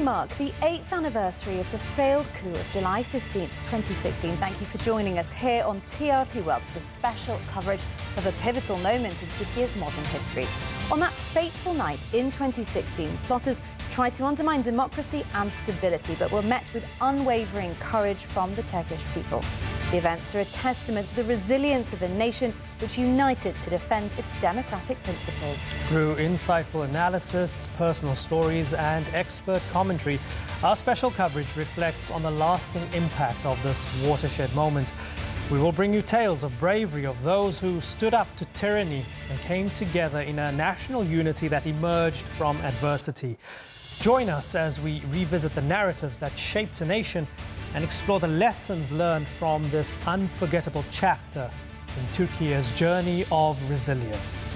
mark the 8th anniversary of the failed coup of July 15th, 2016. Thank you for joining us here on TRT World for special coverage of a pivotal moment in Turkiye's modern history. On that fateful night in 2016, plotters tried to undermine democracy and stability, but were met with unwavering courage from the Turkish people. The events are a testament to the resilience of a nation which united to defend its democratic principles. Through insightful analysis, personal stories and expert commentary, our special coverage reflects on the lasting impact of this watershed moment. We will bring you tales of bravery of those who stood up to tyranny and came together in a national unity that emerged from adversity. Join us as we revisit the narratives that shaped a nation and explore the lessons learned from this unforgettable chapter in Turkiye's journey of resilience.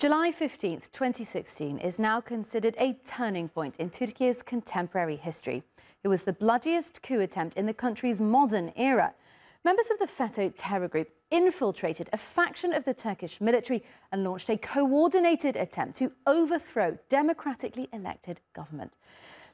July 15th, 2016 is now considered a turning point in Turkiye's contemporary history. It was the bloodiest coup attempt in the country's modern era. Members of the FETÖ terror group infiltrated a faction of the Turkish military and launched a coordinated attempt to overthrow democratically elected government.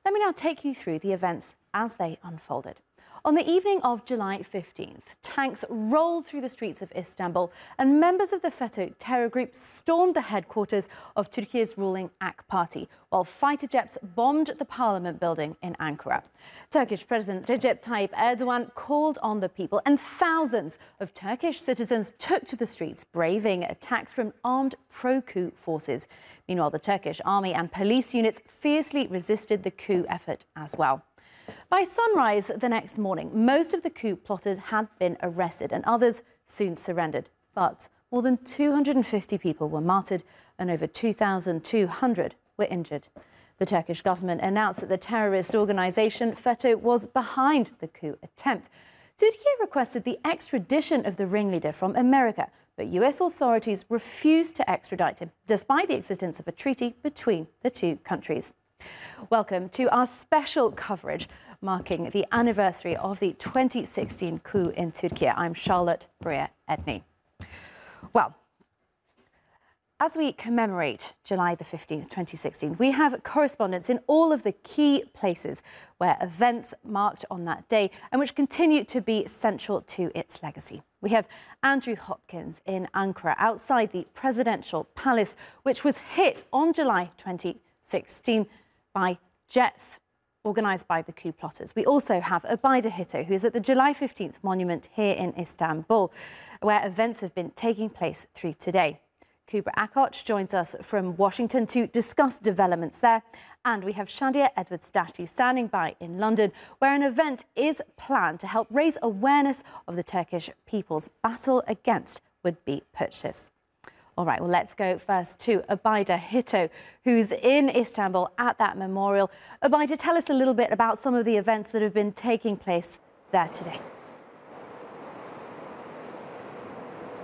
Let me now take you through the events as they unfolded. On the evening of July 15th, tanks rolled through the streets of Istanbul and members of the FETÖ terror group stormed the headquarters of Turkiye's ruling AK Party, while fighter jets bombed the parliament building in Ankara. Turkish President Recep Tayyip Erdogan called on the people, and thousands of Turkish citizens took to the streets, braving attacks from armed pro-coup forces. Meanwhile, the Turkish army and police units fiercely resisted the coup effort as well. By sunrise the next morning, most of the coup plotters had been arrested and others soon surrendered. But more than 250 people were martyred and over 2,200 were injured. The Turkish government announced that the terrorist organisation FETÖ was behind the coup attempt. Türkiye requested the extradition of the ringleader from America, but US authorities refused to extradite him, despite the existence of a treaty between the two countries. Welcome to our special coverage marking the anniversary of the 2016 coup in Türkiye. I'm Charlotte Brea-Edney. Well, as we commemorate July the 15th, 2016, we have correspondents in all of the key places where events marked on that day and which continue to be central to its legacy. We have Andrew Hopkins in Ankara, outside the presidential palace, which was hit on July 2016 by jets organised by the coup plotters. We also have Abida Hito, who is at the July 15th monument here in Istanbul, where events have been taking place through today. Kubra Akot joins us from Washington to discuss developments there. And we have Shadia Edwards-Dashti standing by in London, where an event is planned to help raise awareness of the Turkish people's battle against would-be purchase. All right, well, let's go first to Abida Hito, who's in Istanbul at that memorial. Abida, tell us a little bit about some of the events that have been taking place there today.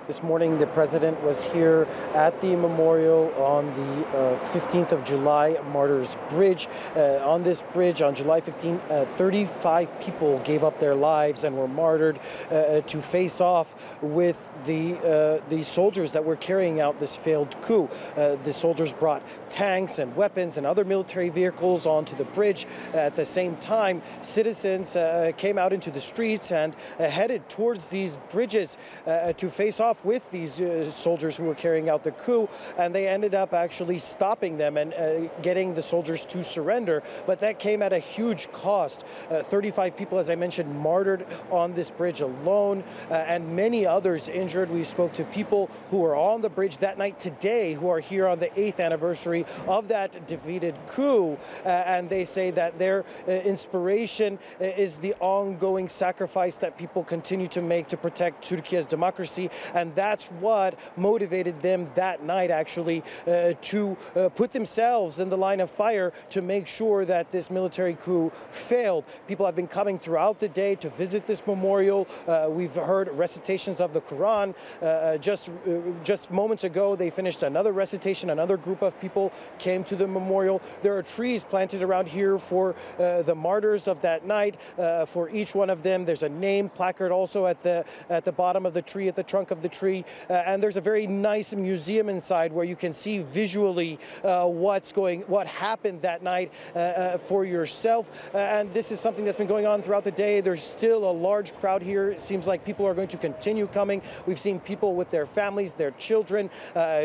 This morning, the president was here at the memorial on the 15th of July Martyrs Bridge. On this bridge on July 15, 35 people gave up their lives and were martyred to face off with the soldiers that were carrying out this failed coup. The soldiers brought tanks and weapons and other military vehicles onto the bridge. At the same time, citizens came out into the streets and headed towards these bridges to face off with these soldiers who were carrying out the coup, and they ended up actually stopping them and getting the soldiers to surrender. But that came at a huge cost. 35 people, as I mentioned, martyred on this bridge alone, and many others injured. We spoke to people who were on the bridge that night today who are here on the 8th anniversary of that defeated coup, and they say that their inspiration is the ongoing sacrifice that people continue to make to protect Turkiye's democracy, and that's what motivated them that night actually to put themselves in the line of fire to make sure that this military coup failed. People have been coming throughout the day to visit this memorial. We've heard recitations of the Quran. Just moments ago, they finished another recitation. Another group of people came to the memorial. There are trees planted around here for the martyrs of that night. For each one of them, there's a name placard also at the bottom of the tree, at the trunk of the tree. And there's a very nice museum inside where you can see visually what happened that night for yourself. And this is something that's been going on throughout the day. There's still a large crowd here. It seems like people are going to continue coming. We've seen people with their families, their children,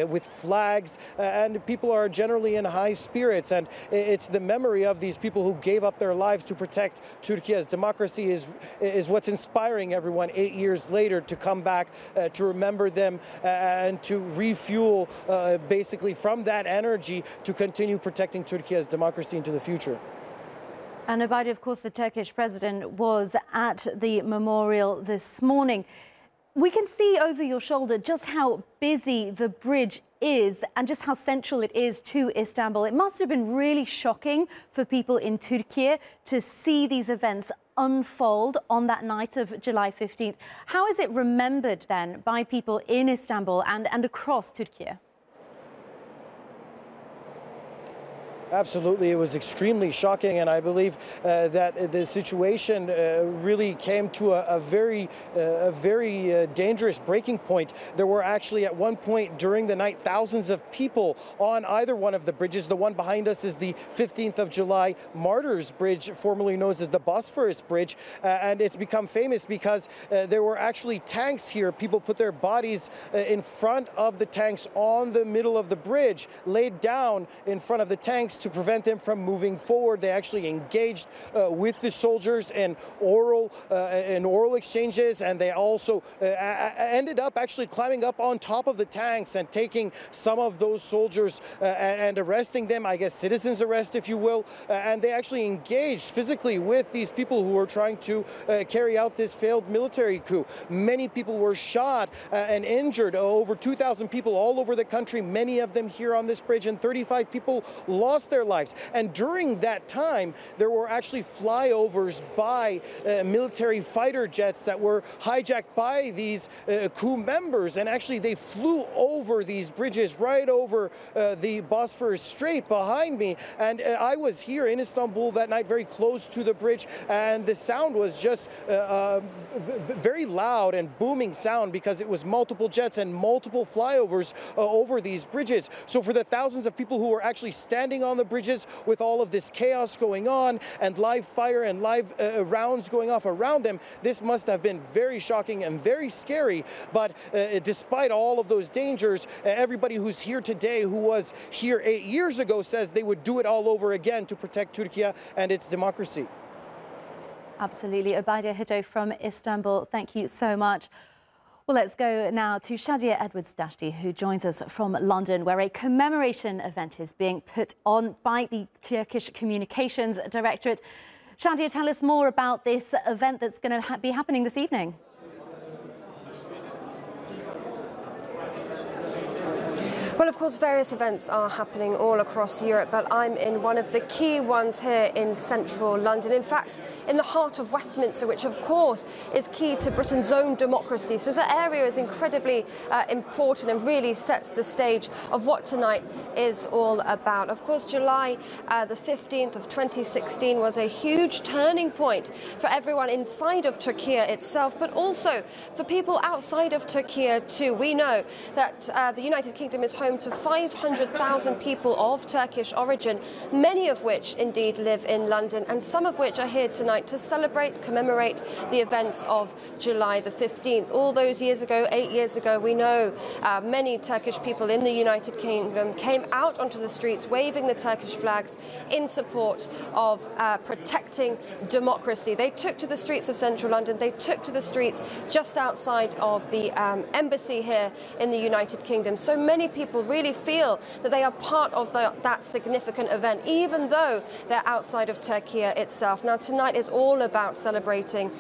with flags, and people are generally in high spirits. And it's the memory of these people who gave up their lives to protect Turkiye's democracy is what's inspiring everyone 8 years later to come back to remember them and to refuel basically from that energy to continue protecting Turkiye's democracy into the future. And Abadi, of course, the Turkish president was at the memorial this morning. We can see over your shoulder just how busy the bridge is and just how central it is to Istanbul. It must have been really shocking for people in Türkiye to see these events unfold on that night of July 15th. How is it remembered then by people in Istanbul and across Türkiye? Absolutely, it was extremely shocking, and I believe that the situation really came to a very dangerous breaking point. There were actually at one point during the night thousands of people on either one of the bridges. The one behind us is the 15th of July Martyrs Bridge, formerly known as the Bosphorus Bridge, and it's become famous because there were actually tanks here. People put their bodies in front of the tanks on the middle of the bridge, laid down in front of the tanks to prevent them from moving forward. They actually engaged with the soldiers in oral exchanges, and they also ended up actually climbing up on top of the tanks and taking some of those soldiers and arresting them, I guess citizens arrest, if you will, and they actually engaged physically with these people who were trying to carry out this failed military coup. Many people were shot and injured, over 2,000 people all over the country, many of them here on this bridge, and 35 people lost their lives. And during that time, there were actually flyovers by military fighter jets that were hijacked by these coup members, and actually they flew over these bridges right over the Bosphorus Strait behind me. And I was here in Istanbul that night, very close to the bridge, and the sound was just very loud and booming sound because it was multiple jets and multiple flyovers over these bridges. So for the thousands of people who were actually standing on the bridges with all of this chaos going on and live fire and live rounds going off around them, this must have been very shocking and very scary. But despite all of those dangers, everybody who's here today who was here 8 years ago says they would do it all over again to protect Türkiye and its democracy. Absolutely. Obadia Hito from Istanbul, thank you so much. Well, let's go now to Shadia Edwards-Dashti, who joins us from London, where a commemoration event is being put on by the Turkish Communications Directorate. Shadia, tell us more about this event that's going to be happening this evening. Well, of course, various events are happening all across Europe, but I'm in one of the key ones here in central London. In fact, in the heart of Westminster, which of course is key to Britain's own democracy. So the area is incredibly important and really sets the stage of what tonight is all about. Of course, July the 15th of 2016 was a huge turning point for everyone inside of Turkiye itself, but also for people outside of Turkiye too. We know that the United Kingdom is home to 500,000 people of Turkish origin, many of which indeed live in London, and some of which are here tonight to celebrate, commemorate the events of July the 15th. All those years ago, 8 years ago, we know many Turkish people in the United Kingdom came out onto the streets waving the Turkish flags in support of protecting democracy. They took to the streets of central London, they took to the streets just outside of the embassy here in the United Kingdom. So many people really feel that they are part of that significant event, even though they're outside of Turkiye itself. Now, tonight is all about celebrating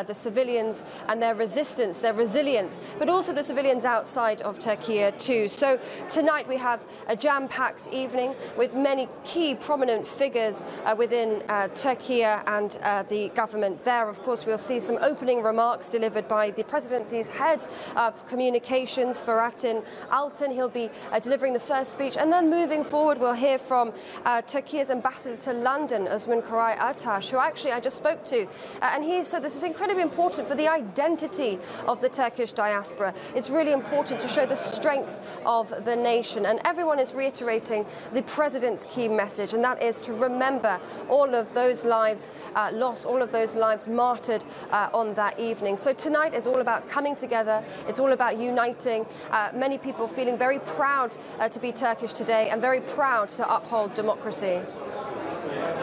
the civilians and their resistance, their resilience, but also the civilians outside of Turkiye too. So tonight we have a jam-packed evening with many key prominent figures within Turkiye and the government there. Of course, we'll see some opening remarks delivered by the presidency's head of communications, Fahrettin Altan. He'll be delivering the first speech, and then moving forward we'll hear from Turkiye's ambassador to London, Osman Koray Atash, who actually I just spoke to, and he said this is incredibly important for the identity of the Turkish diaspora. It's really important to show the strength of the nation, and everyone is reiterating the president's key message, and that is to remember all of those lives lost, all of those lives martyred on that evening. So tonight is all about coming together, it's all about uniting, many people feeling very proud to be Turkish today and very proud to uphold democracy.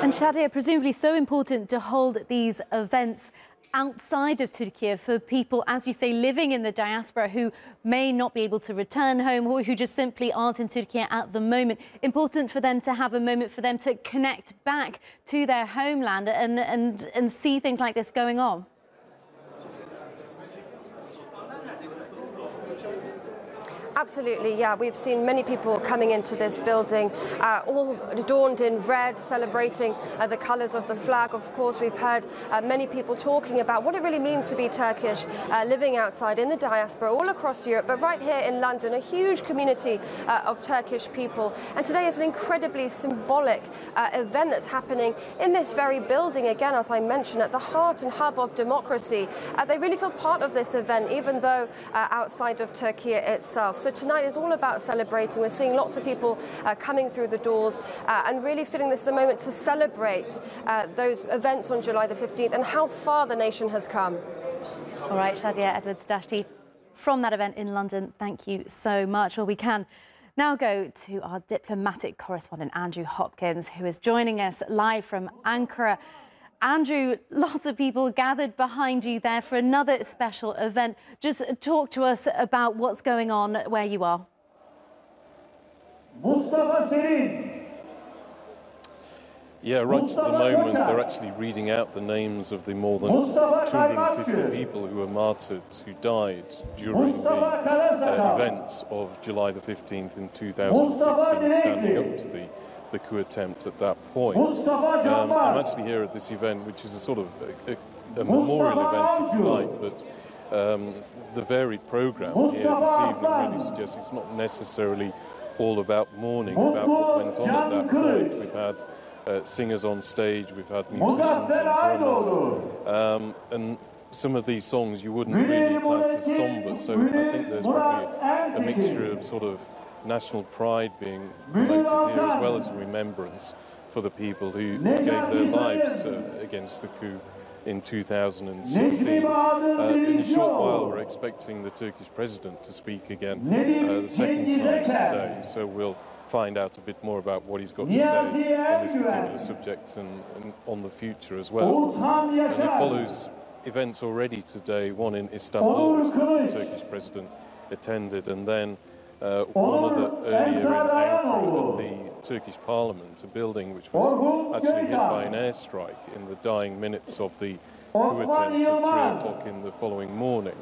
And Shadia, presumably so important to hold these events outside of Turkey for people, as you say, living in the diaspora who may not be able to return home or who just simply aren't in Turkey at the moment. Important for them to have a moment for them to connect back to their homeland and see things like this going on. Absolutely, yeah. We've seen many people coming into this building, all adorned in red, celebrating the colours of the flag. Of course, we've heard many people talking about what it really means to be Turkish, living outside in the diaspora all across Europe, but right here in London, a huge community of Turkish people. And today is an incredibly symbolic event that's happening in this very building, again, as I mentioned, at the heart and hub of democracy. They really feel part of this event, even though outside of Turkey itself. So tonight is all about celebrating. We're seeing lots of people coming through the doors and really feeling this is a moment to celebrate those events on July the 15th and how far the nation has come. All right, Shadia Edwards-Dashti, from that event in London, thank you so much. Well, we can now go to our diplomatic correspondent, Andrew Hopkins, who is joining us live from Ankara. Andrew, lots of people gathered behind you there for another special event. Just talk to us about what's going on where you are. Yeah, right at the moment they're actually reading out the names of the more than 250 people who were martyred, who died during the events of July the 15th in 2016, standing up to the coup attempt at that point. I'm actually here at this event, which is a sort of a memorial event, if you like, but the varied programme here this evening really suggests it's not necessarily all about mourning about what went on at that point. We've had singers on stage, we've had musicians and drummers, and some of these songs you wouldn't really class as sombre, so I think there's probably a mixture of sort of national pride being promoted here, as well as remembrance for the people who gave their lives against the coup in 2016. In a short while we're expecting the Turkish president to speak again the second time today, so we'll find out a bit more about what he's got to say on this particular subject and on the future as well. And it follows events already today, one in Istanbul, which the Turkish president attended, and then one other earlier in Ankara at the Turkish Parliament, a building which was actually hit by an airstrike in the dying minutes of the coup attempt at 3 o'clock in the following morning.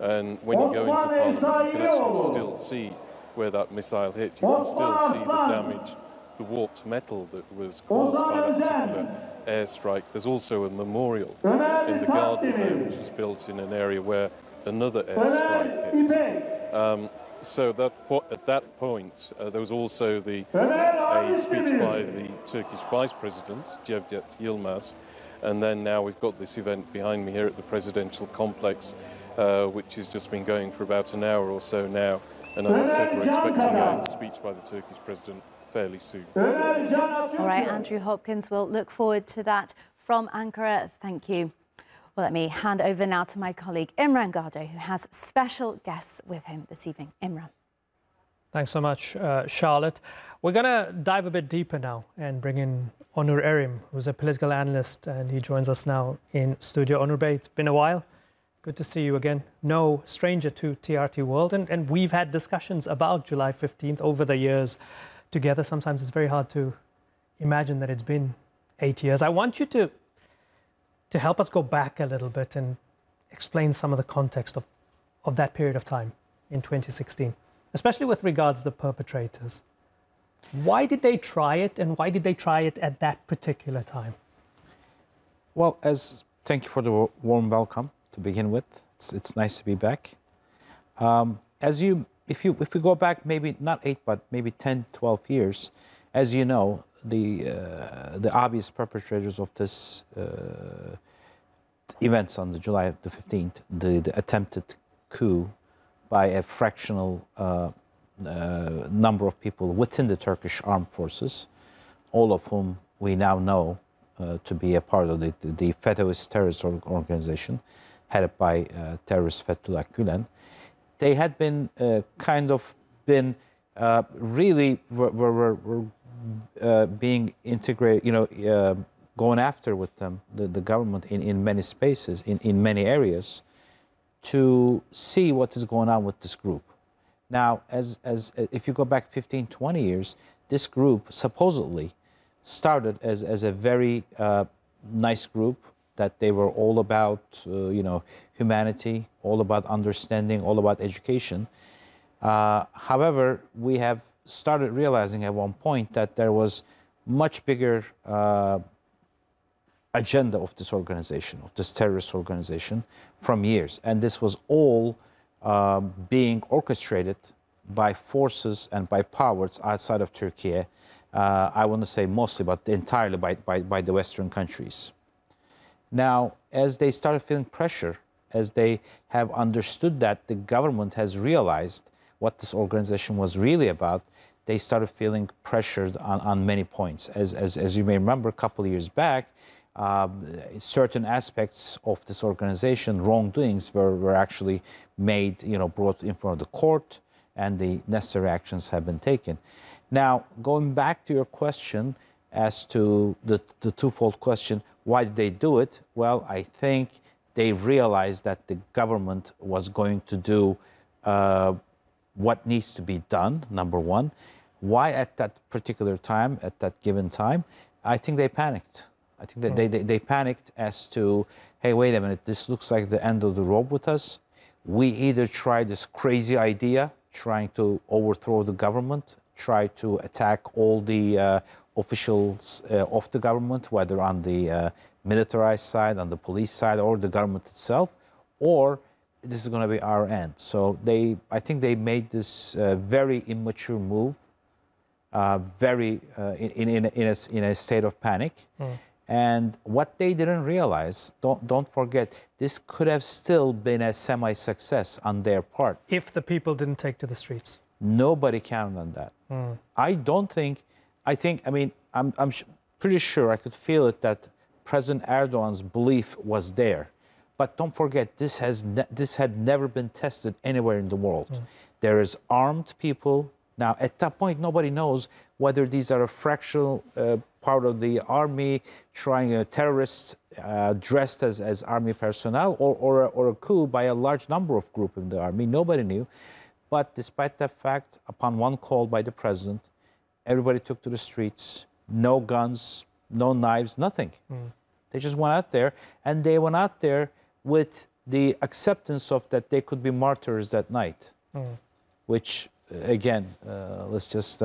And when you go into Parliament, you can actually still see where that missile hit, you can still see the damage, the warped metal that was caused by that particular airstrike. There's also a memorial in the garden there, which was built in an area where another airstrike hit. So at that point, there was also a speech by the Turkish Vice President, Cevdet Yilmaz, and then now we've got this event behind me here at the presidential complex, which has just been going for about an hour or so now. And as I said, we're expecting a speech by the Turkish president fairly soon. All right, Andrew Hopkins, we'll look forward to that from Ankara. Thank you. Well, let me hand over now to my colleague Imran Gado, who has special guests with him this evening. Imran. Thanks so much, Charlotte. We're going to dive a bit deeper now and bring in Onur Erim, who's a political analyst, and he joins us now in studio. Onur Bey, it's been a while. Good to see you again. No stranger to TRT World, and we've had discussions about July 15th over the years together. Sometimes it's very hard to imagine that it's been 8 years. I want you to help us go back a little bit and explain some of the context of that period of time in 2016, especially with regards to the perpetrators. Why did they try it, and why did they try it at that particular time? Well, thank you for the warm welcome to begin with. It's nice to be back. If we go back maybe not 8, but maybe 10, 12 years, as you know, the obvious perpetrators of this events on the July the 15th, the attempted coup by a fractional number of people within the Turkish armed forces, all of whom we now know to be a part of the Fetoist terrorist organization headed by terrorist Fethullah Gülen. They had been really were being integrated, going after with them, the government in many spaces, in many areas, to see what is going on with this group. Now, if you go back 15, 20 years, this group supposedly started as a very nice group, that they were all about, humanity, all about understanding, all about education. However, we have started realizing at one point that there was much bigger agenda of this organization, of this terrorist organization, from years. And this was all being orchestrated by forces and by powers outside of Turkey. I want to say mostly, but entirely by the Western countries. Now, as they started feeling pressure, as they have understood that the government has realized what this organization was really about, they started feeling pressured on many points. As you may remember, a couple of years back, certain aspects of this organization, wrongdoings, were actually made, brought in front of the court, and the necessary actions have been taken. Now, going back to your question as to the twofold question, why did they do it? Well, I think they realized that the government was going to do what needs to be done, number one. Why at that particular time, at that given time? I think they panicked. I think that they panicked as to, hey, wait a minute, this looks like the end of the road with us. We either try this crazy idea, trying to overthrow the government, try to attack all the officials of the government, whether on the militarized side, on the police side, or the government itself, or this is going to be our end. So I think they made this very immature move, in a state of panic. And what they didn't realize, don't forget, this could have still been a semi-success on their part. If the people didn't take to the streets. Nobody counted on that. I'm pretty sure, I could feel it, that President Erdogan's belief was there. But don't forget, this had never been tested anywhere in the world. There is armed people. Now, at that point, nobody knows whether these are a fractional part of the army trying a terrorist dressed as army personnel, or a coup by a large number of groups in the army. Nobody knew. But despite that fact, upon one call by the president, everybody took to the streets. No guns, no knives, nothing. They just went out there, and they went out there with the acceptance of that they could be martyrs that night, which again, let's just,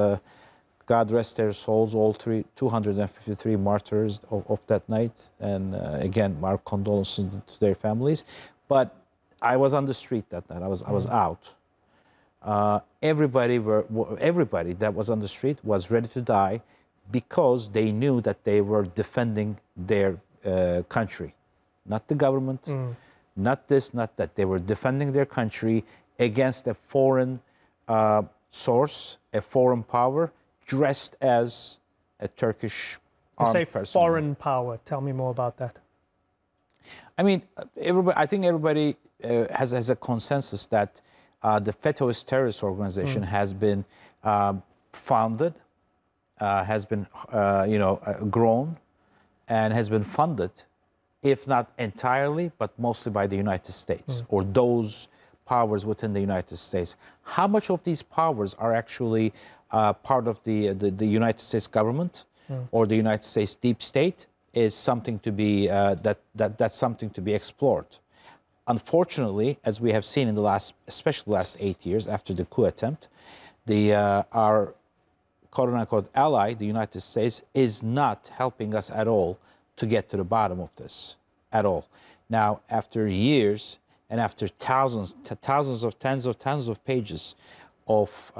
God rest their souls, all 253 martyrs of that night. And again, our condolences to their families. But I was on the street that night. I was out. Everybody that was on the street was ready to die because they knew that they were defending their country. Not the government, not this, not that. They were defending their country against a foreign source, a foreign power, dressed as a Turkish armed person. You say foreign power. Tell me more about that. I mean, I think everybody has a consensus that the FETÖ's terrorist organization has been founded, has been, grown, and has been funded, if not entirely, but mostly by the United States or those powers within the United States. How much of these powers are actually part of the United States government or the United States deep state is something to be that's something to be explored. Unfortunately, as we have seen in the especially the last 8 years after the coup attempt, our quote-unquote ally, the United States, is not helping us at all to get to the bottom of this at all. Now, after years and after tens of pages of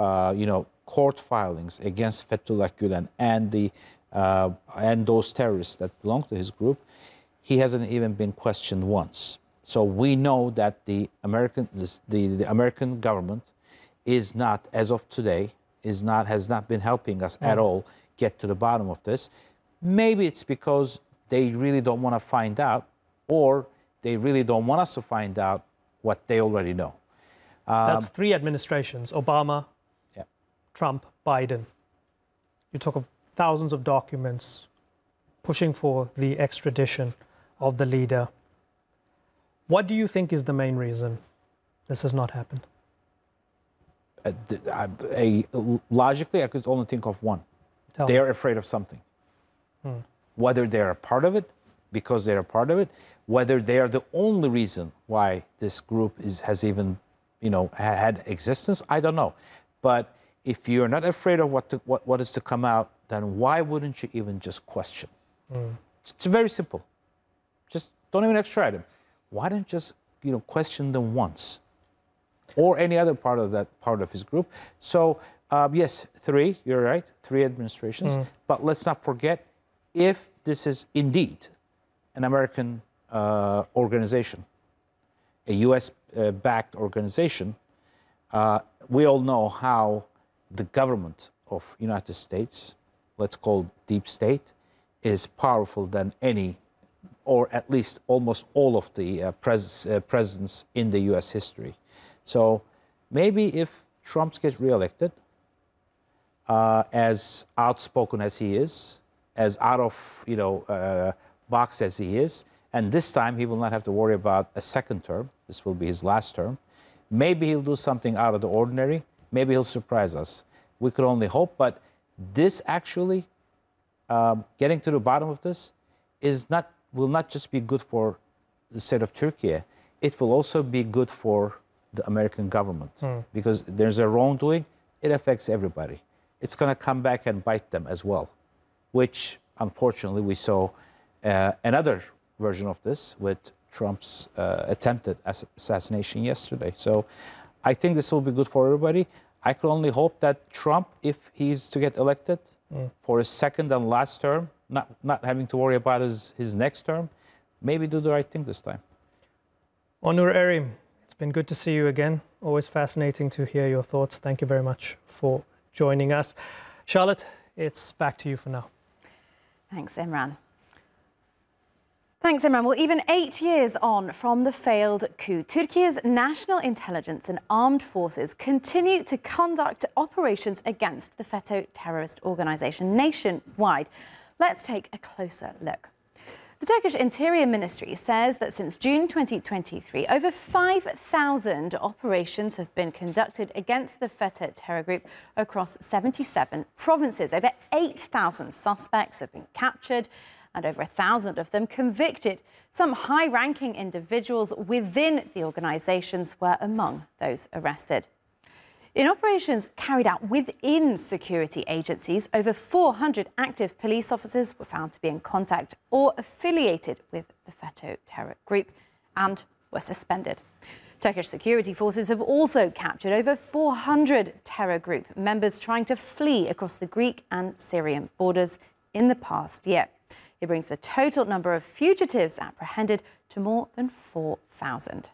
court filings against Fethullah Gülen and those terrorists that belong to his group, he hasn't even been questioned once. So we know that the American government is not, as of today, has not been helping us at all get to the bottom of this. Maybe it's because they really don't want to find out, or they really don't want us to find out what they already know. That's 3 administrations: Obama, Trump, Biden. You talk of thousands of documents pushing for the extradition of the leader. What do you think is the main reason this has not happened? Logically, I could only think of one. They are afraid of something. Whether they're a part of it, because they're a part of it, whether they are the only reason why this group has even, had existence, I don't know. But if you're not afraid of what is to come out, then why wouldn't you even just question? It's very simple. Just don't even extradite them. Why don't you just question them once, or any other part of his group? So yes, 3. You're right, 3 administrations. But let's not forget, if this is indeed an American organization, a U.S. backed organization, we all know how the government of United States, let's call deep state, is powerful than any, or at least almost all of the presidents in the U.S. history. So maybe if Trump gets reelected, as outspoken as he is, as out of box as he is, and this time he will not have to worry about a second term. This will be his last term. Maybe he'll do something out of the ordinary. Maybe he'll surprise us. We could only hope. But this actually, getting to the bottom of this, will not just be good for the state of Turkey. It will also be good for the American government, because there's a wrongdoing. It affects everybody. It's going to come back and bite them as well, which unfortunately we saw another version of this with Trump's attempted assassination yesterday. So I think this will be good for everybody. I can only hope that Trump, if he's to get elected for his second and last term, not having to worry about his next term, maybe do the right thing this time. Onur Erim, it's been good to see you again. Always fascinating to hear your thoughts. Thank you very much for joining us. Charlotte, it's back to you for now. Thanks, Imran. Thanks, Imran. Well, even 8 years on from the failed coup, Turkiye's national intelligence and armed forces continue to conduct operations against the FETÖ terrorist organisation nationwide. Let's take a closer look. The Turkish Interior Ministry says that since June 2023, over 5,000 operations have been conducted against the FETÖ terror group across 77 provinces. Over 8,000 suspects have been captured and over 1,000 of them convicted. Some high-ranking individuals within the organisations were among those arrested. In operations carried out within security agencies, over 400 active police officers were found to be in contact or affiliated with the FETÖ terror group and were suspended. Turkish security forces have also captured over 400 terror group members trying to flee across the Greek and Syrian borders in the past year. It brings the total number of fugitives apprehended to more than 4,000.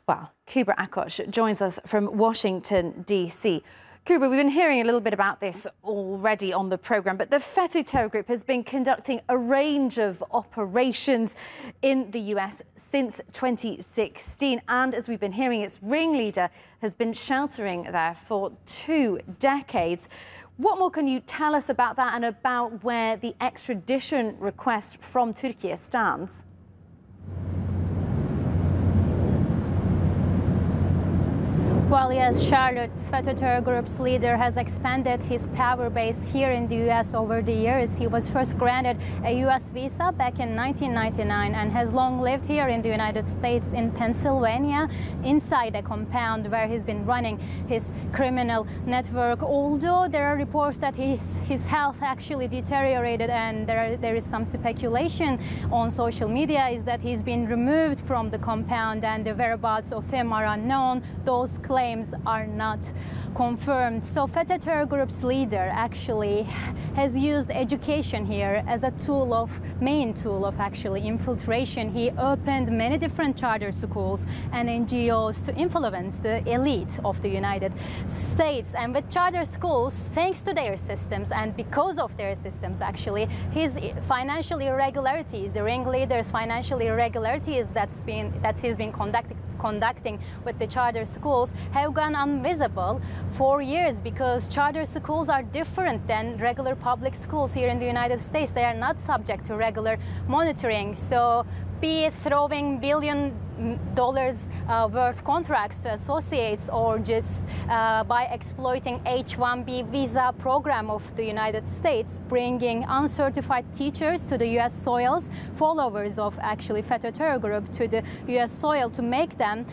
Well, Kubra Akoç joins us from Washington, D.C. Kubra, we've been hearing a little bit about this already on the programme, but the FETÖ terror group has been conducting a range of operations in the US since 2016. And as we've been hearing, its ringleader has been sheltering there for 2 decades. What more can you tell us about that and about where the extradition request from Türkiye stands? Well, yes, Charlotte, FETÖ terror group's leader, has expanded his power base here in the U.S. over the years. He was first granted a U.S. visa back in 1999 and has long lived here in the United States in Pennsylvania, inside a compound where he's been running his criminal network. Although there are reports that his health actually deteriorated, and there is some speculation on social media is that he's been removed from the compound and the whereabouts of him are unknown. Those claims are not confirmed. So FETÖ terror group's leader actually has used education here as a main tool of actually infiltration. He opened many different charter schools and NGOs to influence the elite of the United States. And with charter schools, thanks to their systems and because of their systems, actually, his financial irregularities, the ringleader's financial irregularities that he's been conducting with the charter schools have gone invisible for years, because charter schools are different than regular public schools here in the United States. They are not subject to regular monitoring. So be it throwing $billion worth contracts to associates, or just by exploiting H-1B visa program of the United States, bringing uncertified teachers to the U.S. soils, followers of actually FETÖ terror group to the U.S. soil to make them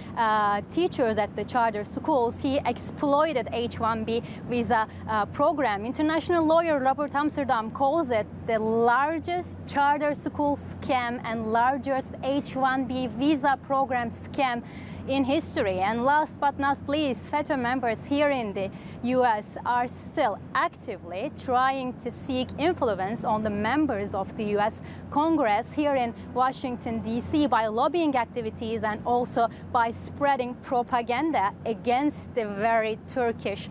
teachers at the charter schools. He exploited H-1B visa program. International lawyer Robert Amsterdam calls it the largest charter school scam and largest H-1B visa program scam in history. And last but not least, FETÖ members here in the US are still actively trying to seek influence on the members of the US Congress here in Washington, D.C. by lobbying activities and also by spreading propaganda against the very Turkish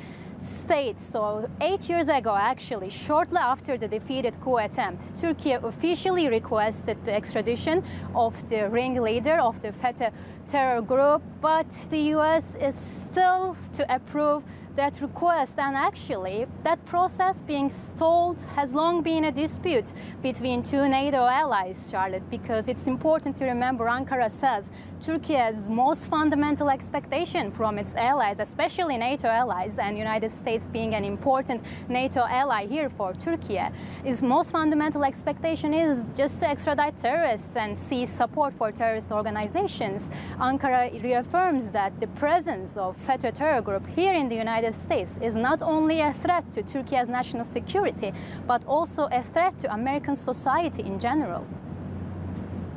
state. So 8 years ago, actually, shortly after the defeated coup attempt, Turkey officially requested the extradition of the ringleader of the FETÖ terror group, but the US is still to approve that request. And actually, that process being stalled has long been a dispute between 2 NATO allies, Charlotte, because it's important to remember Ankara says Turkey's most fundamental expectation from its allies, especially NATO allies, and United States being an important NATO ally here for Turkey, its most fundamental expectation is just to extradite terrorists and seize support for terrorist organizations. Ankara reaffirms that the presence of FETÖ terror group here in the United States is not only a threat to Turkey's national security, but also a threat to American society in general.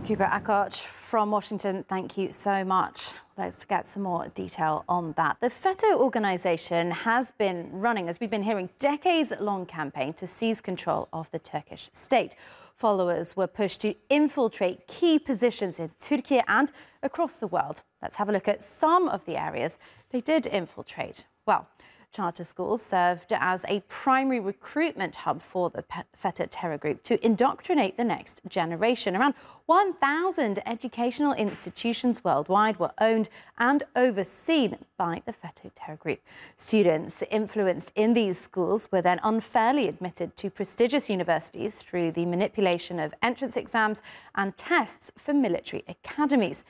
Kubra Akoç from Washington, thank you so much. Let's get some more detail on that. The FETÖ organisation has been running, as we've been hearing, decades-long campaign to seize control of the Turkish state. Followers were pushed to infiltrate key positions in Türkiye and across the world. Let's have a look at some of the areas they did infiltrate. Well, charter schools served as a primary recruitment hub for the FETÖ terror group to indoctrinate the next generation. Around 1,000 educational institutions worldwide were owned and overseen by the FETÖ terror group. Students influenced in these schools were then unfairly admitted to prestigious universities through the manipulation of entrance exams and tests for military academies.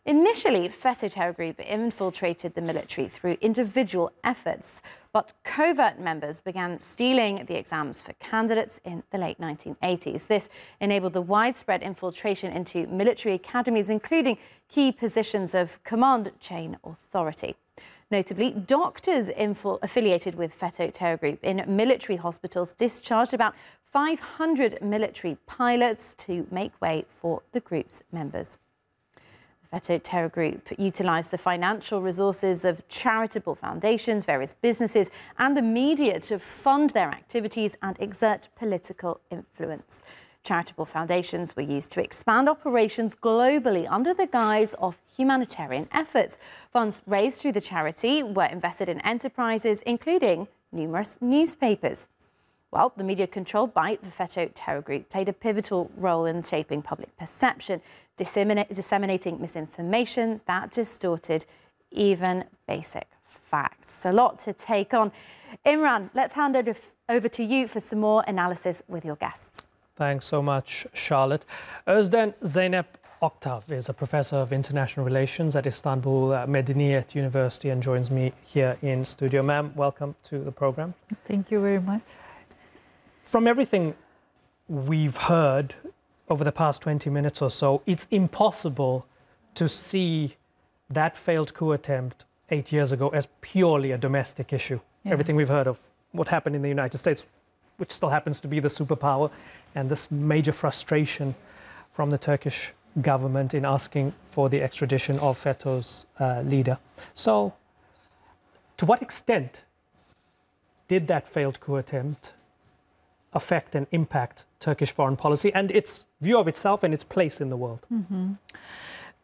Initially, FETÖ terror group infiltrated the military through individual efforts, but covert members began stealing the exams for candidates in the late 1980s. This enabled the widespread infiltration into military academies, including key positions of command chain authority. Notably, doctors affiliated with FETÖ terror group in military hospitals discharged about 500 military pilots to make way for the group's members. The FETÖ terror group utilised the financial resources of charitable foundations, various businesses and the media to fund their activities and exert political influence. Charitable foundations were used to expand operations globally under the guise of humanitarian efforts. Funds raised through the charity were invested in enterprises, including numerous newspapers. Well, the media controlled by the FETÖ terror group played a pivotal role in shaping public perception, disseminating misinformation that distorted even basic facts. A lot to take on. Imran, let's hand over to you for some more analysis with your guests. Thanks so much, Charlotte. Özden Zeynep Oktav is a professor of international relations at Istanbul Medeniyet University and joins me here in studio. Ma'am, welcome to the program. Thank you very much. From everything we've heard over the past 20 minutes or so, it's impossible to see that failed coup attempt 8 years ago as purely a domestic issue. Yeah. Everything we've heard of what happened in the United States, which still happens to be the superpower, and this major frustration from the Turkish government in asking for the extradition of FETÖ's leader. So, to what extent did that failed coup attempt affect and impact Turkish foreign policy and its view of itself and its place in the world? Mm-hmm.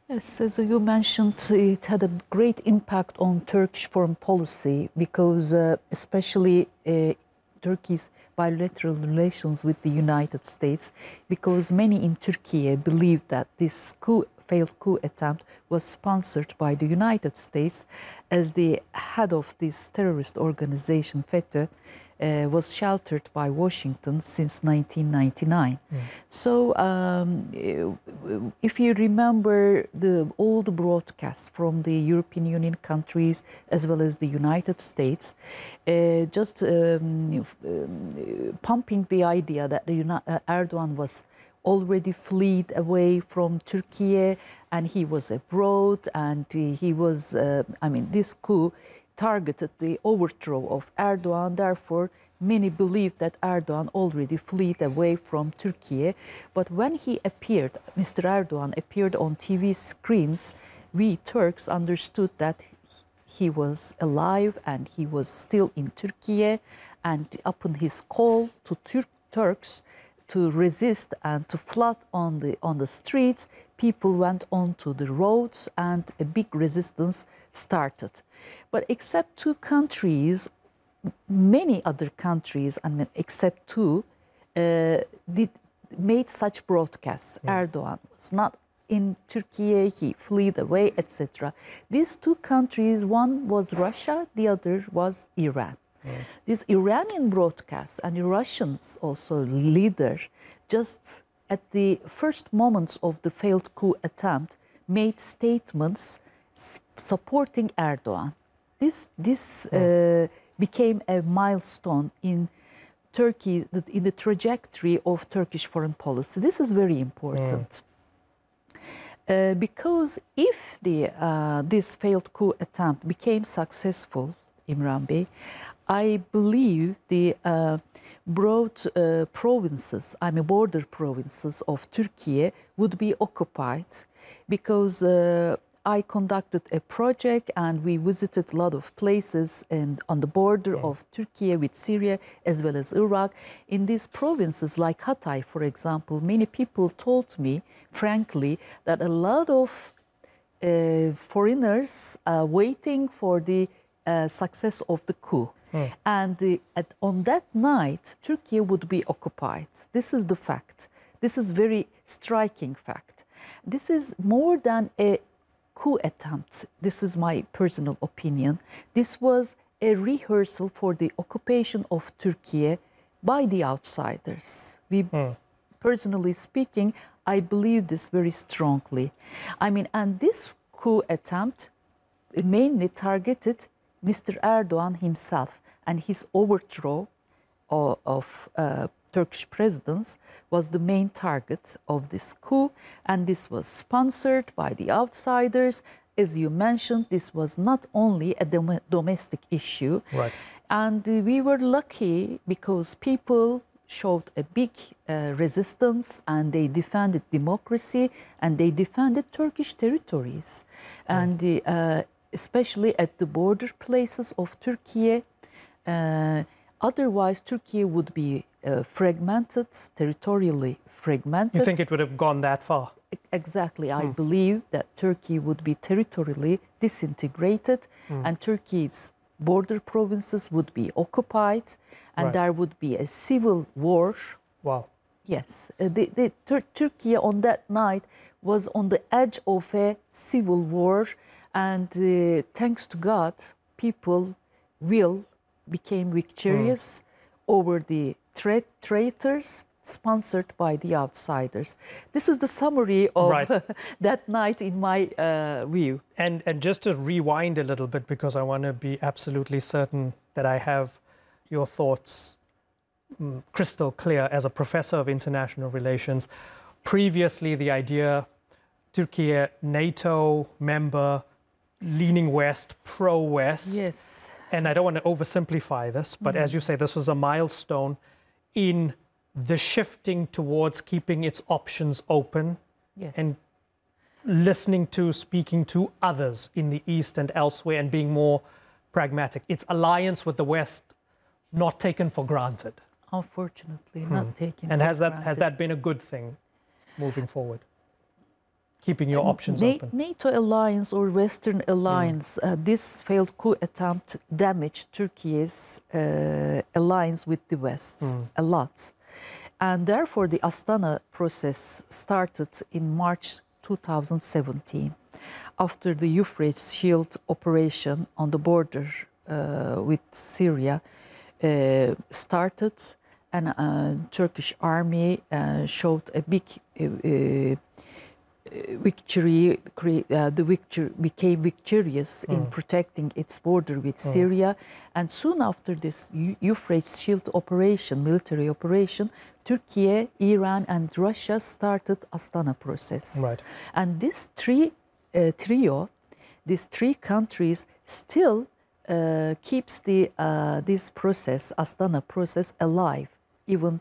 Yes, as you mentioned, it had a great impact on Turkish foreign policy because especially Turkey's bilateral relations with the United States, because many in Turkey believed that this failed coup attempt was sponsored by the United States, as the head of this terrorist organization, FETÖ, was sheltered by Washington since 1999. So if you remember all the broadcasts from the European Union countries as well as the United States, just pumping the idea that Erdogan was already fled away from Turkey and he was abroad and he was, this coup targeted the overthrow of Erdogan. Therefore, many believed that Erdogan already fled away from Turkey. But when he appeared, Mr. Erdogan appeared on TV screens, we Turks understood that he was alive and he was still in Turkey. And upon his call to Turks to resist and to flood on the streets, people went onto the roads and a big resistance started. But except two countries, many other countries, except two, made such broadcasts. Erdogan was not in Turkey, he fled away, etc. These two countries, one was Russia, the other was Iran. These Iranian broadcasts and the Russians also leader, just at the first moments of the failed coup attempt, made statements supporting Erdogan. This became a milestone in Turkey, in the trajectory of Turkish foreign policy. This is very important. Because if this failed coup attempt became successful, Imran Bey, I believe the broad provinces, border provinces of Turkey would be occupied, because I conducted a project and we visited a lot of places on the border of Turkey with Syria as well as Iraq. In these provinces like Hatay, for example, many people told me, frankly, that a lot of foreigners are waiting for the success of the coup. And on that night, Turkey would be occupied. This is the fact. This is very striking fact. This is more than a coup attempt. This is my personal opinion. This was a rehearsal for the occupation of Turkey by the outsiders. Personally speaking, I believe this very strongly. And this coup attempt mainly targeted Mr. Erdogan himself, and his overthrow of Turkish presidents was the main target of this coup, and this was sponsored by the outsiders, as you mentioned, this was not only a domestic issue. Right. And we were lucky because people showed a big resistance, and they defended democracy, and they defended Turkish territories. And especially at the border places of Turkey. Otherwise, Turkey would be fragmented, territorially fragmented. You think it would have gone that far? Exactly. I believe that Turkey would be territorially disintegrated, and Turkey's border provinces would be occupied, and there would be a civil war. Wow. Yes. Turkey on that night was on the edge of a civil war, and thanks to God, people became victorious over the traitors sponsored by the outsiders. This is the summary of that night in my view. And just to rewind a little bit, because I want to be absolutely certain that I have your thoughts crystal clear as a professor of international relations. Previously, the idea, Türkiye, NATO member, leaning west, pro-west. Yes. And I don't want to oversimplify this, but as you say, this was a milestone in the shifting towards keeping its options open and listening to, speaking to others in the East and elsewhere, and being more pragmatic. Its alliance with the West not taken for granted. Unfortunately, not taken and for has that been a good thing moving forward? Keeping your options open. NATO alliance or Western alliance, this failed coup attempt damaged Turkey's alliance with the West a lot. And therefore, the Astana process started in March 2017, after the Euphrates Shield operation on the border with Syria started, and Turkish army showed a big victory. The victory became victorious in protecting its border with Syria, and soon after this Euphrates Shield operation, military operation, Turkey, Iran, and Russia started Astana process. Right. And this these three countries still keeps this process, Astana process, alive, even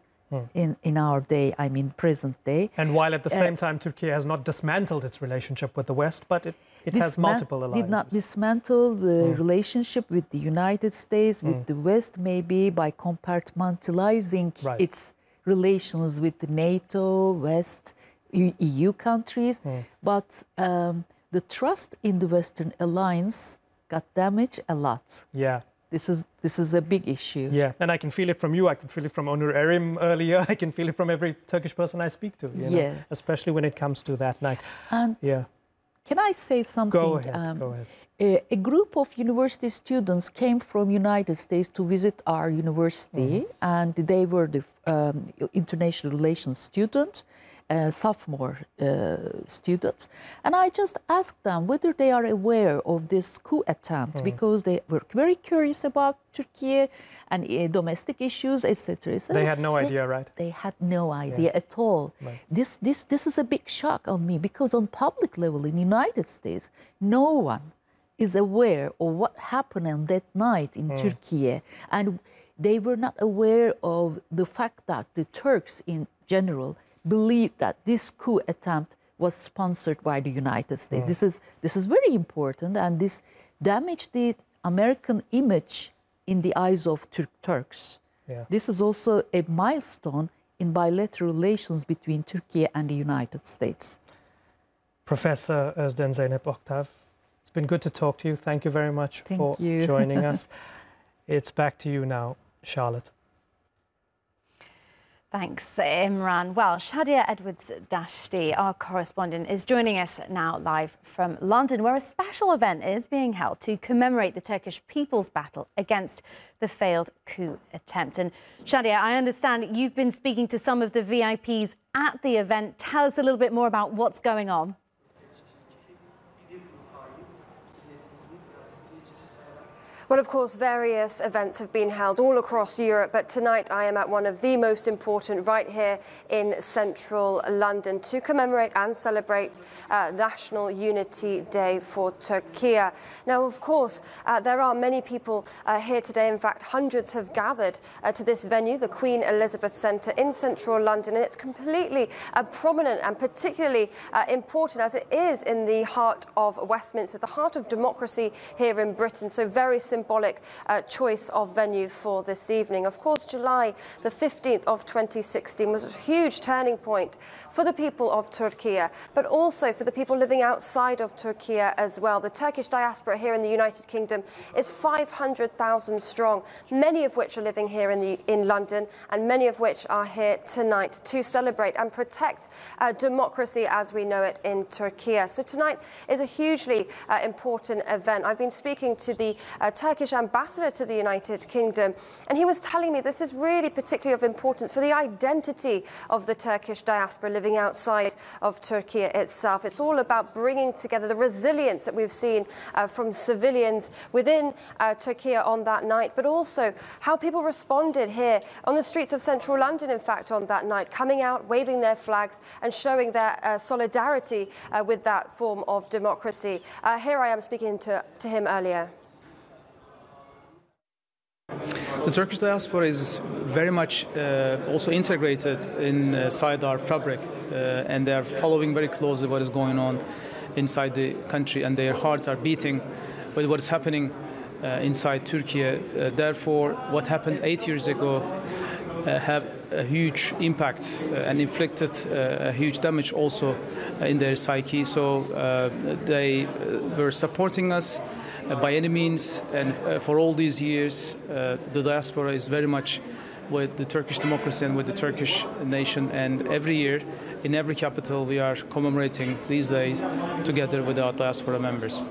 in our day, I mean present day. And while at the same time Turkey has not dismantled its relationship with the West, but it has multiple alliances. Did not dismantle the relationship with the United States, with the West, maybe by compartmentalizing its relations with the NATO, West, EU countries. But the trust in the Western alliance got damaged a lot. Yeah. This is a big issue. Yeah, and I can feel it from you. I can feel it from Onur Erim earlier. I can feel it from every Turkish person I speak to. You know, especially when it comes to that night. And can I say something? Go ahead. Go ahead. A group of university students came from United States to visit our university, and they were the international relations students, sophomore students, and I just asked them whether they are aware of this coup attempt, because they were very curious about Turkey and domestic issues, etc. They had no idea, right? They had no idea at all. Right. This is a big shock on me, because on public level in the United States, no one is aware of what happened on that night in Turkey, and they were not aware of the fact that the Turks in general believed that this coup attempt was sponsored by the United States. This is very important, and this damaged the American image in the eyes of Turks. Yeah. This is also a milestone in bilateral relations between Turkey and the United States. Professor Özden Zeynep Oktav, it's been good to talk to you. Thank you very much for joining us. It's back to you now, Charlotte. Thanks, Imran. Well, Shadia Edwards-Dashti, our correspondent, is joining us now live from London, where a special event is being held to commemorate the Turkish people's battle against the failed coup attempt. And Shadia, I understand you've been speaking to some of the VIPs at the event. Tell us a little bit more about what's going on. Well, of course, various events have been held all across Europe, but tonight I am at one of the most important right here in central London to commemorate and celebrate National Unity Day for Türkiye. Now, of course, there are many people here today. In fact, hundreds have gathered to this venue, the Queen Elizabeth Centre in central London, and it's completely prominent and particularly important as it is in the heart of Westminster, the heart of democracy here in Britain. So very symbolic choice of venue for this evening. Of course, July the 15th of 2016 was a huge turning point for the people of Türkiye, but also for the people living outside of Türkiye as well. The Turkish diaspora here in the United Kingdom is 500,000 strong, many of which are living here in London, and many of which are here tonight to celebrate and protect democracy as we know it in Türkiye. So tonight is a hugely important event. I've been speaking to the Turkish ambassador to the United Kingdom, and he was telling me this is really particularly of importance for the identity of the Turkish diaspora living outside of Türkiye itself. It's all about bringing together the resilience that we've seen from civilians within Türkiye on that night, but also how people responded here on the streets of central London, in fact, on that night, coming out, waving their flags and showing their solidarity with that form of democracy. Here I am speaking to him earlier. The Turkish diaspora is very much also integrated inside our fabric, and they are following very closely what is going on inside the country, and their hearts are beating with what is happening inside Türkiye. Therefore, what happened 8 years ago have a huge impact and inflicted a huge damage also in their psyche. So they were supporting us by any means, and for all these years the diaspora is very much with the Turkish democracy and with the Turkish nation, and every year in every capital we are commemorating these days together with our diaspora members.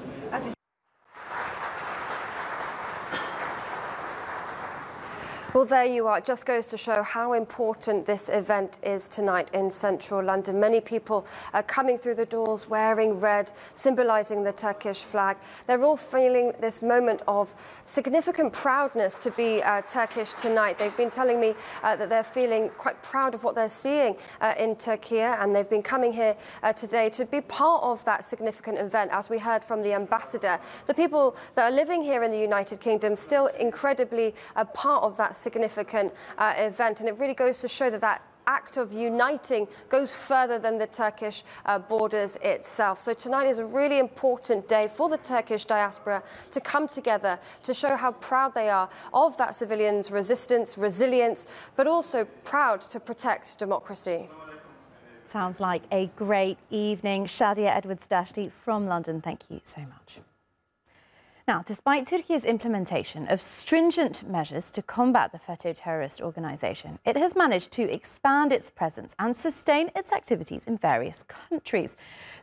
Well, there you are. It just goes to show how important this event is tonight in central London. Many people are coming through the doors wearing red, symbolising the Turkish flag. They're all feeling this moment of significant proudness to be Turkish tonight. They've been telling me that they're feeling quite proud of what they're seeing in Türkiye, and they've been coming here today to be part of that significant event, as we heard from the ambassador. The people that are living here in the United Kingdom still incredibly a part of that significant event, and it really goes to show that that act of uniting goes further than the Turkish borders itself. So tonight is a really important day for the Turkish diaspora to come together to show how proud they are of that civilians' resistance, resilience, but also proud to protect democracy. Sounds like a great evening. Shadia Edwards-Dashti from London, thank you so much. Now, despite Turkey's implementation of stringent measures to combat the FETÖ terrorist organisation, it has managed to expand its presence and sustain its activities in various countries.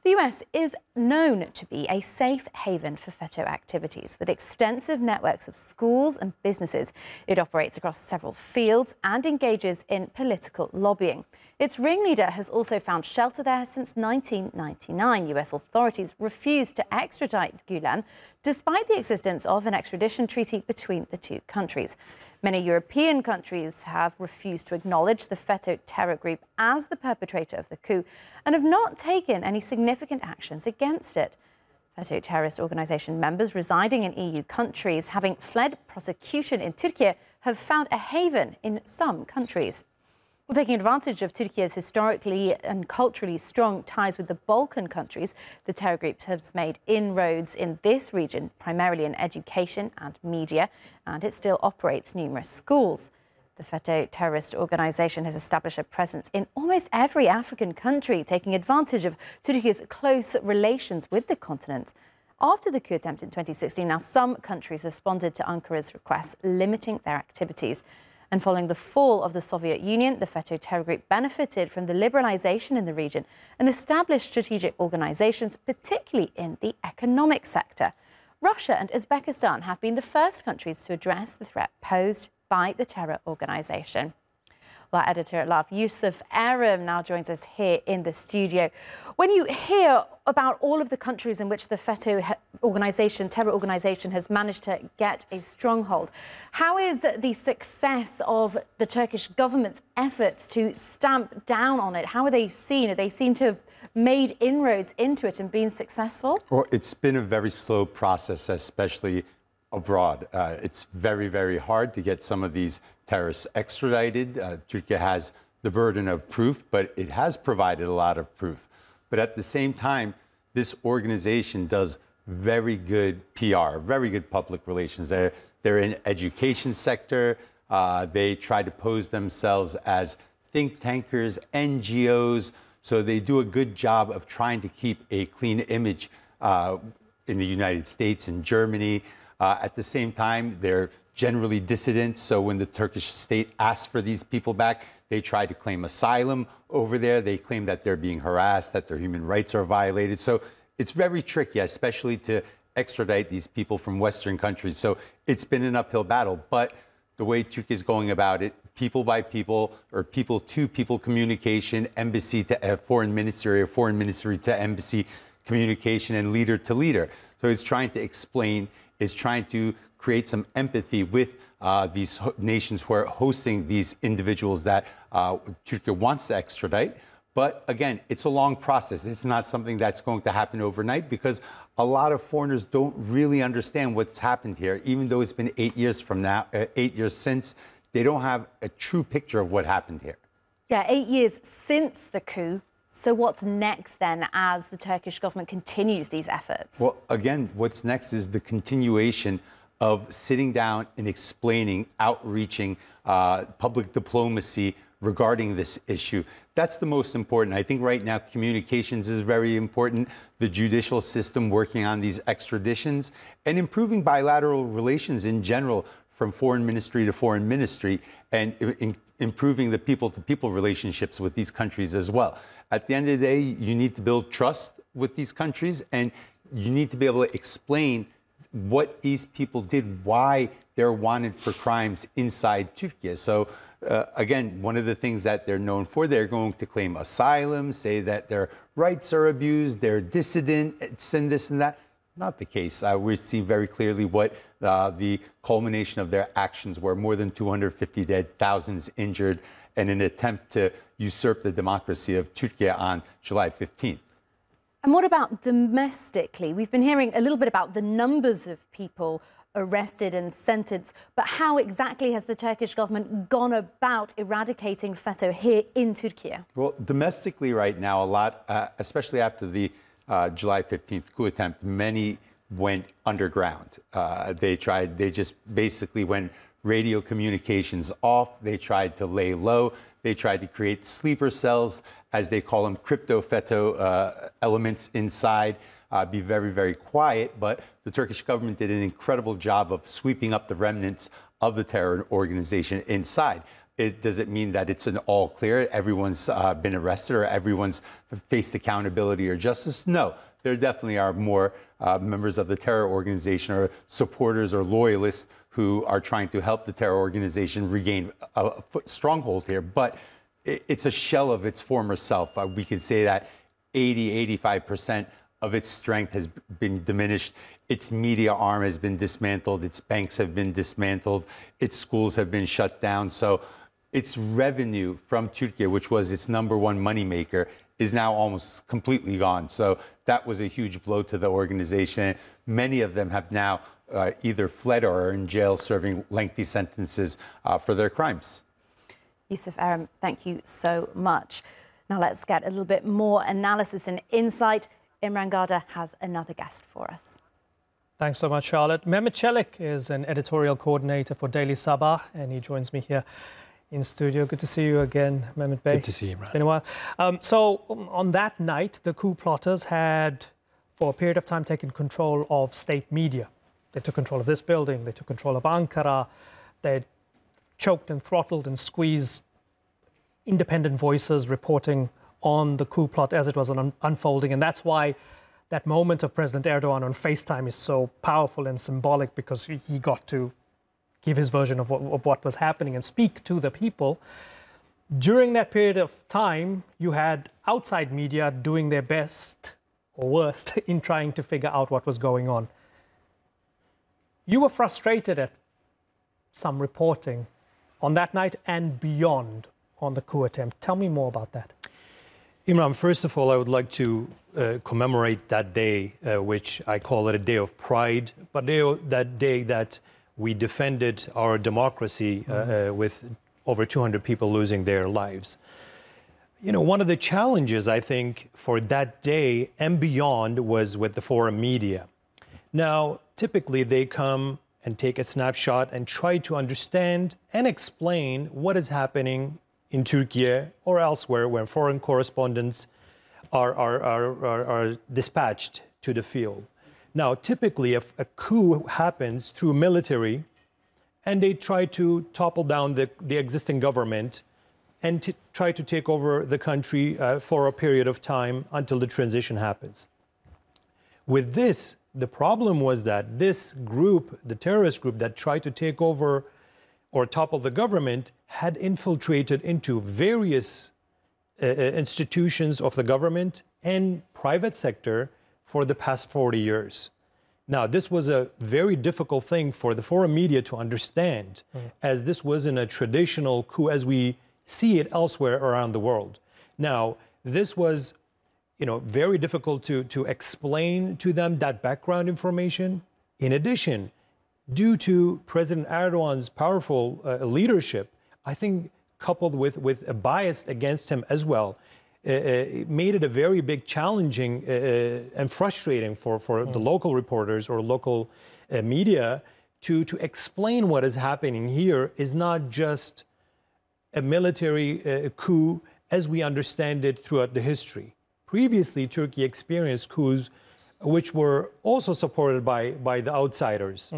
The US is known to be a safe haven for FETÖ activities, with extensive networks of schools and businesses. It operates across several fields and engages in political lobbying. Its ringleader has also found shelter there since 1999. US authorities refused to extradite Gülen, despite the existence of an extradition treaty between the two countries. Many European countries have refused to acknowledge the FETÖ terror group as the perpetrator of the coup and have not taken any significant actions against it. FETÖ terrorist organisation members residing in EU countries having fled prosecution in Türkiye have found a haven in some countries. Well, taking advantage of Turkey's historically and culturally strong ties with the Balkan countries, the terror group has made inroads in this region, primarily in education and media, and it still operates numerous schools. The FETÖ terrorist organisation has established a presence in almost every African country, taking advantage of Turkey's close relations with the continent. After the coup attempt in 2016, now some countries responded to Ankara's requests, limiting their activities. And following the fall of the Soviet Union, the FETÖ terror group benefited from the liberalisation in the region and established strategic organisations, particularly in the economic sector. Russia and Uzbekistan have been the first countries to address the threat posed by the terror organisation. our editor-at-large, Yusuf Aram, now joins us here in the studio. When you hear about all of the countries in which the FETÖ terror organisation, has managed to get a stronghold, how is the success of the Turkish government's efforts to stamp down on it? How are they seen? Are they seen to have made inroads into it and been successful? Well, it's been a very slow process, especially abroad. It's very, very hard to get some of these terrorists extradited. Turkey has the burden of proof, but it has provided a lot of proof. But at the same time, this organization does very good PR, very good public relations. They're in education sector. They try to pose themselves as think tankers, NGOs. So they do a good job of trying to keep a clean image in the United States and Germany. At the same time, they're generally dissidents. So when the Turkish state asks for these people back, they try to claim asylum over there. They claim that they're being harassed, that their human rights are violated. So it's very tricky, especially to extradite these people from Western countries. So it's been an uphill battle. But the way Turkey is going about it, people by people, or people to people communication, embassy to foreign ministry, or foreign ministry to embassy communication, and leader to leader. So it's trying to explain, is trying to create some empathy with these nations who are hosting these individuals that Turkey wants to extradite. But again, it's a long process. It's not something that's going to happen overnight, because a lot of foreigners don't really understand what's happened here. Even though it's been 8 years from now, 8 years since, they don't have a true picture of what happened here. Yeah, 8 years since the coup. So what's next then as the Turkish government continues these efforts? Well, again, what's next is the continuation of sitting down and explaining, outreaching, public diplomacy regarding this issue. That's the most important. I think right now communications is very important, the judicial system working on these extraditions, and improving bilateral relations in general from foreign ministry to foreign ministry, and improving the people-to-people relationships with these countries as well. At the end of the day, you need to build trust with these countries, and you need to be able to explain what these people did, why they're wanted for crimes inside Turkey. So again, one of the things that they're known for, they're going to claim asylum, say that their rights are abused, they're dissident, and this and that. Not the case. We see very clearly what the culmination of their actions were: more than 250 dead, thousands injured, and an attempt to usurp the democracy of Turkey on July 15th. And what about domestically? We've been hearing a little bit about the numbers of people arrested and sentenced, but how exactly has the Turkish government gone about eradicating FETÖ here in Turkey? Well, domestically right now, a lot, especially after the July 15th coup attempt, many went underground. They just basically went radio communications off. They tried to lay low. They tried to create sleeper cells, as they call them, crypto FETÖ elements inside, be very, very quiet. But the Turkish government did an incredible job of sweeping up the remnants of the terror organization inside. Does it mean that it's an all clear, everyone's been arrested, or everyone's faced accountability or justice? No, there definitely are more members of the terror organization, or supporters or loyalists, who are trying to help the terror organization regain a stronghold here. But it's a shell of its former self. We could say that 85% of its strength has been diminished. Its media arm has been dismantled. Its banks have been dismantled. Its schools have been shut down. So its revenue from Turkey, which was its #1 moneymaker, is now almost completely gone. So that was a huge blow to the organization. Many of them have now either fled or are in jail serving lengthy sentences for their crimes. Yusuf Aram, thank you so much. Now let's get a little bit more analysis and insight. Imran Garda has another guest for us. Thanks so much, Charlotte. Mehmet Çelik is an editorial coordinator for Daily Sabah, and he joins me here in studio. Good to see you again, Mehmet Bey. Good to see you, Imran. It's been a while. So on that night, the coup plotters had, for a period of time, taken control of state media. They took control of this building. They took control of Ankara. They choked and throttled and squeezed independent voices reporting on the coup plot as it was unfolding. And that's why that moment of President Erdogan on FaceTime is so powerful and symbolic, because he got to give his version of what was happening and speak to the people. During that period of time, you had outside media doing their best or worst in trying to figure out what was going on. You were frustrated at some reporting on that night and beyond on the coup attempt. Tell me more about that. Imran, first of all, I would like to commemorate that day, which I call it a day of pride, but that day that we defended our democracy with over 200 people losing their lives. You know, one of the challenges, I think, for that day and beyond was with the foreign media. Now, typically they come and take a snapshot and try to understand and explain what is happening in Türkiye or elsewhere when foreign correspondents are dispatched to the field. Now, typically, if a coup happens through military and they try to topple down the existing government and try to take over the country for a period of time until the transition happens. With this, the problem was that this group, the terrorist group that tried to take over or topple the government, had infiltrated into various institutions of the government and private sector for the past 40 years. Now, this was a very difficult thing for the foreign media to understand, as this wasn't a traditional coup as we see it elsewhere around the world. Now, this was, you know, very difficult to explain to them that background information. In addition, due to President Erdogan's powerful leadership, I think coupled with a bias against him as well, it made it a very big challenging and frustrating for the local reporters or local media to explain what is happening here is not just a military coup as we understand it throughout the history. Previously, Turkey experienced coups which were also supported by the outsiders.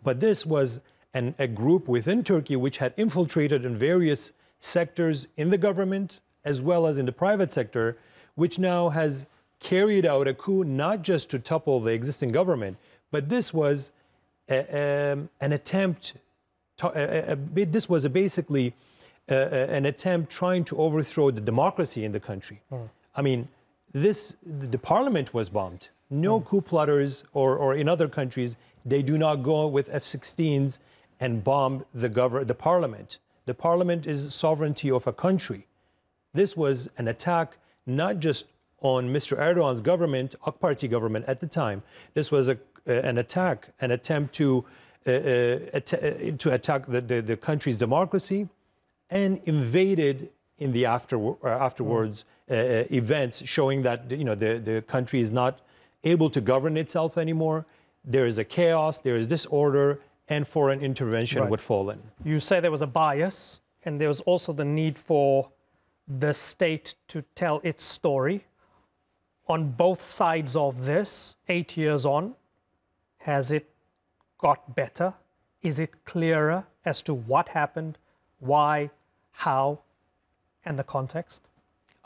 But this was a group within Turkey which had infiltrated in various sectors in the government as well as in the private sector, which now has carried out a coup not just to topple the existing government, but this was an attempt, this was basically an attempt trying to overthrow the democracy in the country. I mean, the parliament was bombed. No coup plotters or in other countries, they do not go with F-16s and bomb the parliament. The parliament is sovereignty of a country. This was an attack not just on Mr. Erdogan's government, AK Party government at the time. This was an attempt to attack the country's democracy, and invaded in the afterwards events, showing that the country is not able to govern itself anymore. There is a chaos, there is disorder, and foreign intervention would fall in. You say there was a bias, and there was also the need for the state to tell its story. On both sides of this, 8 years on, has it got better? Is it clearer as to what happened, why, how, and the context?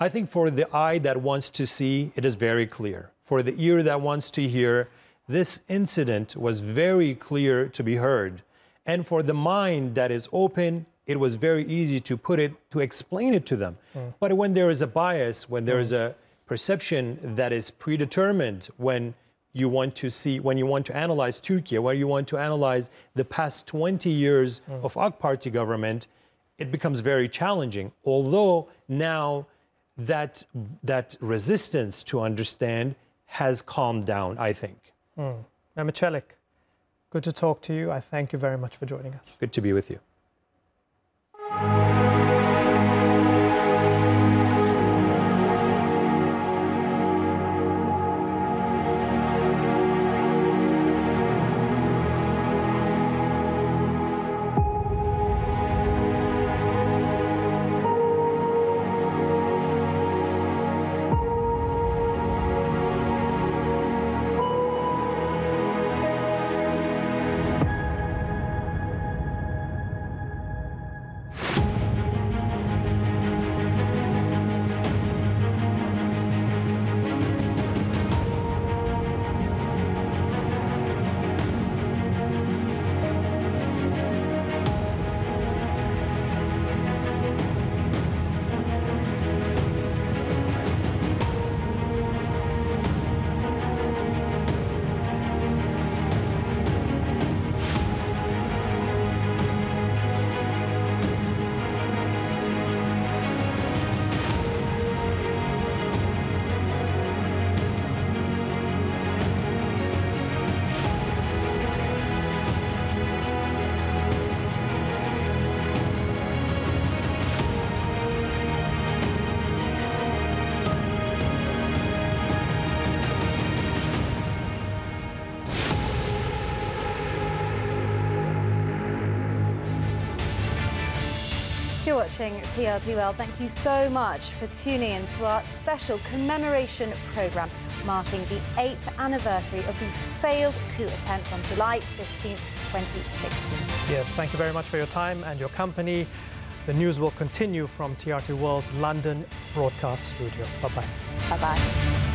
I think for the eye that wants to see, it is very clear. For the ear that wants to hear, this incident was very clear to be heard. And for the mind that is open, it was very easy to explain it to them. But when there is a bias, when there is a perception that is predetermined, when you want to analyze Turkey, when you want to analyze the past 20 years of AK Party government, it becomes very challenging. Although now that resistance to understand has calmed down, I think. Mehmet Çelik, good to talk to you. I thank you very much for joining us. Good to be with you. watching TRT World. Thank you so much for tuning in to our special commemoration programme marking the 8th anniversary of the failed coup attempt on July 15th, 2016. Yes, thank you very much for your time and your company. The news will continue from TRT World's London broadcast studio. Bye-bye. Bye-bye.